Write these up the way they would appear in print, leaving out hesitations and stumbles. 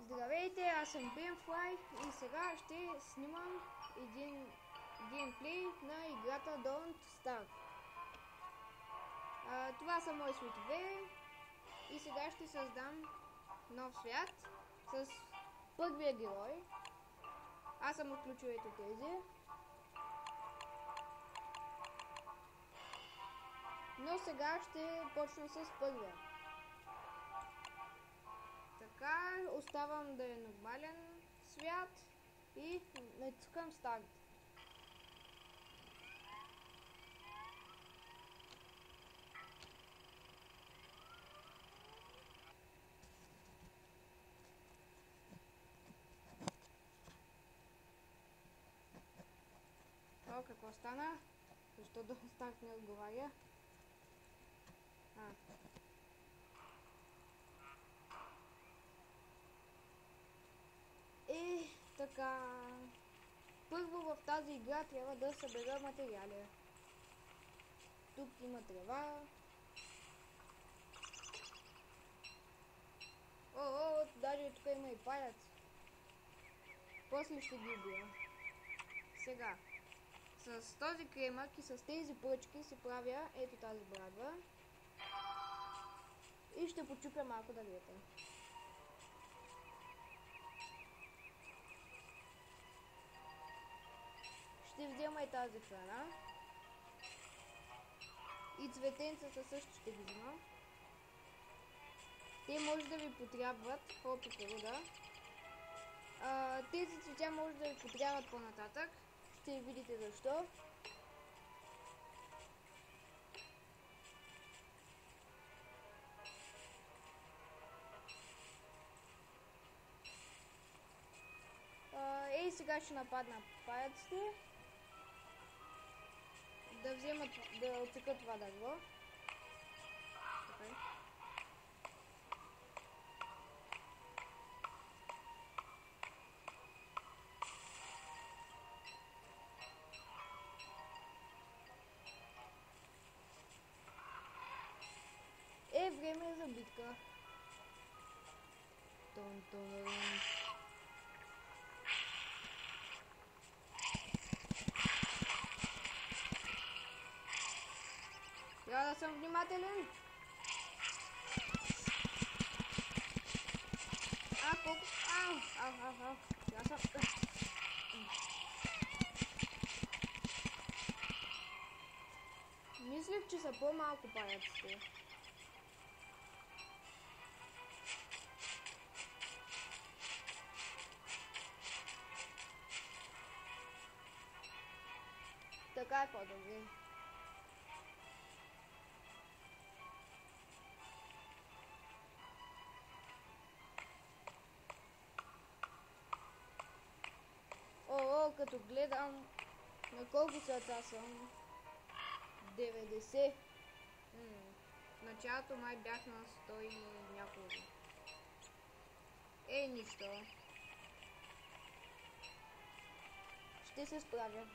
Здравейте, аз съм Benfly и сега ще снимам един геймплей на играта Don't Starve. Това са мои светове и сега ще създам нов свят с първия герой. Аз съм отключил ето тези. Но сега ще почна с първия. Така, оставам да е нормален свят и натискам старт. О, какво стана? Защо да старт не отговаря? Така, първо в тази игра трябва да събера материали. Тук има трева. Даже тук има и паяц. После ще ги убия. Сега, с този кремък и с тези пръчки си правя ето тази брадва. И ще почупя малко дървета. Ще взема и тази храна. И цветенцата също ще ги взема. Те може да ви потрябват по природа. Тези цветя може да ви потрябват по-нататък. Ще видите защо. Сега ще нападна паяците. Да вземат, да отсекат това дърво. Време е за битка. Трябва да съм внимателен. Колко... Сега съм... Мислех, че са по-малко паяците. Така е по-добре. Като гледам на колко сърца съм, 90. В началото май бях на 100 и няколко. Нищо. Ще се справя.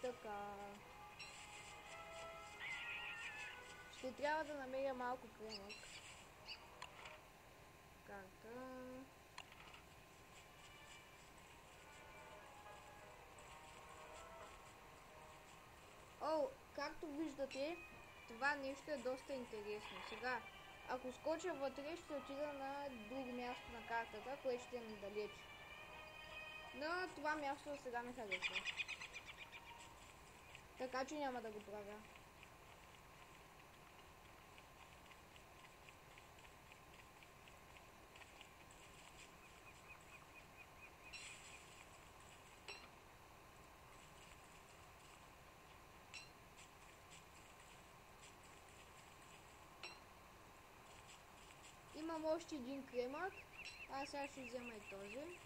Така. Ще трябва да намеря малко кремък. Карта. Както виждате, това нещо е доста интересно. Сега, ако скоча вътре, ще отида на друго място на картата, което ще е надалеч. Но това място сега ме харесва. Така че няма да го правя. Имам още един кремък. Аз сега ще взема и този.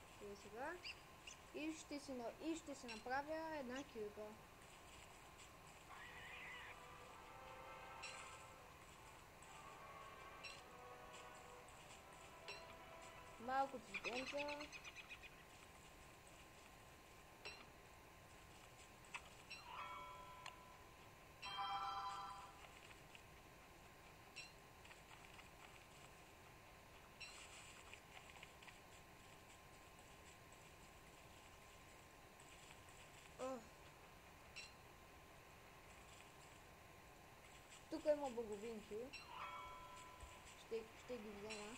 Сега. И ще си направя една килка. малко цветенца. Тук има боговинки. Ще ги взема.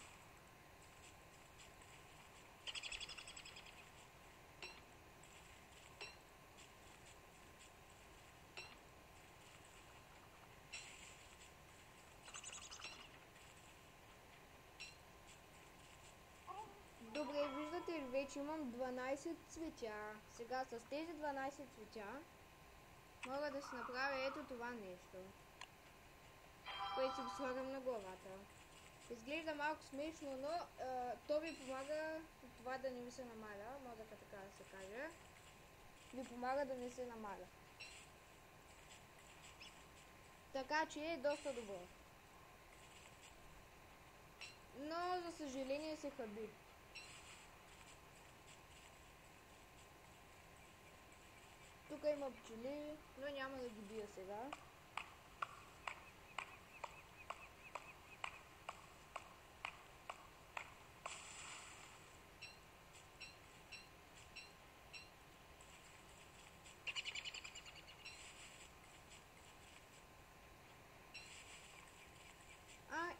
Добре, виждате ли, вече имам 12 цветя. Сега с тези 12 цветя мога да си направя ето това нещо, което си го слагам на главата. Изглежда малко смешно, но то ви помага това да не ви се намаля, мозъка така да се каже. Ви помага да не се намаля. Така че е доста добро. Но за съжаление се хаби. Тук има пчели, но няма да ги бия сега.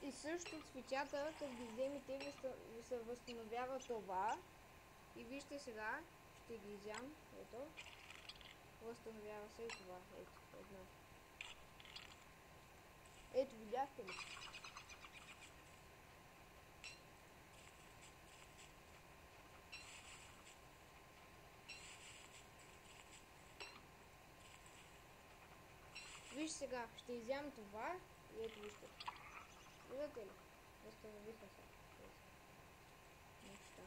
И също цветята, като ги вземете, ви се възстановява това. И вижте сега, ще ги изям. Ето. Възстановява се и това. Ето, едно. Ето, видяхте ли? Виж сега, ще изям това и ето вижте. Виждате ли? Възстановиха се. Неща.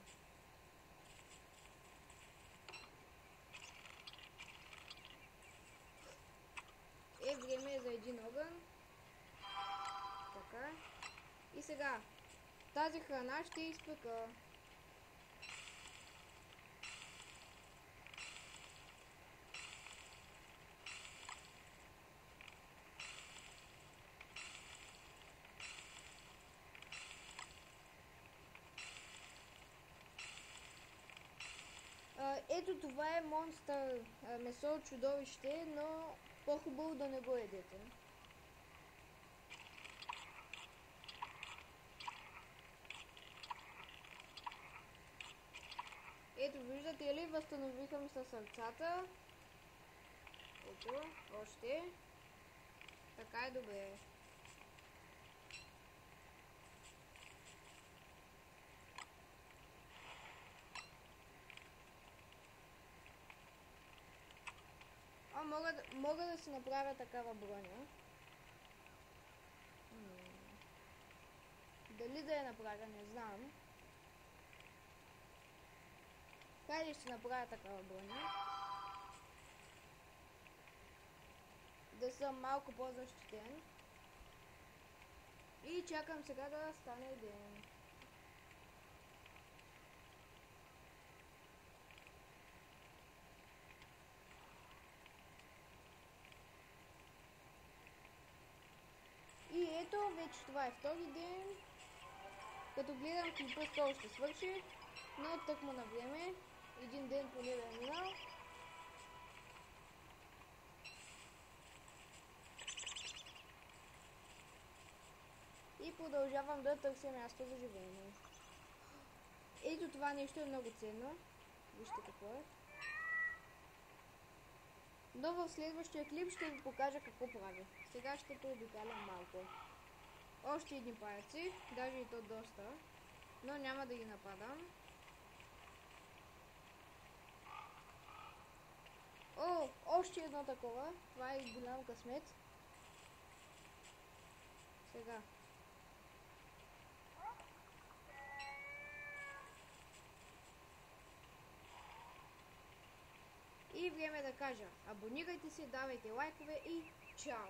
Време е за един огън. Така. И сега, тази храна ще изпека. Ето това е монстър, месо чудовище, но по-хубаво да не го едете. Ето, виждате ли, възстановиха ми се сърцата. Ето, още. Така е добре. Мога да си направя такава броня. Дали да я направя, не знам. Хайде ще направя такава броня. Да съм малко по-защитен. И чакам сега да стане ден. И ето, вече това е втори ден. Като гледам клипа скоро ще свърши, но тъкмо на време. Един ден поне да е минал. И продължавам да търся място за живеене. Ето това нещо е много ценно. Вижте какво е. Но в следващия клип ще ви покажа какво прави. Сега ще пообикалям малко. Още едни паяци, даже и то доста. Но няма да ги нападам. О, още едно такова. Това е голям късмет. Сега. И време да кажа, абонирайте се, давайте лайкове и чао!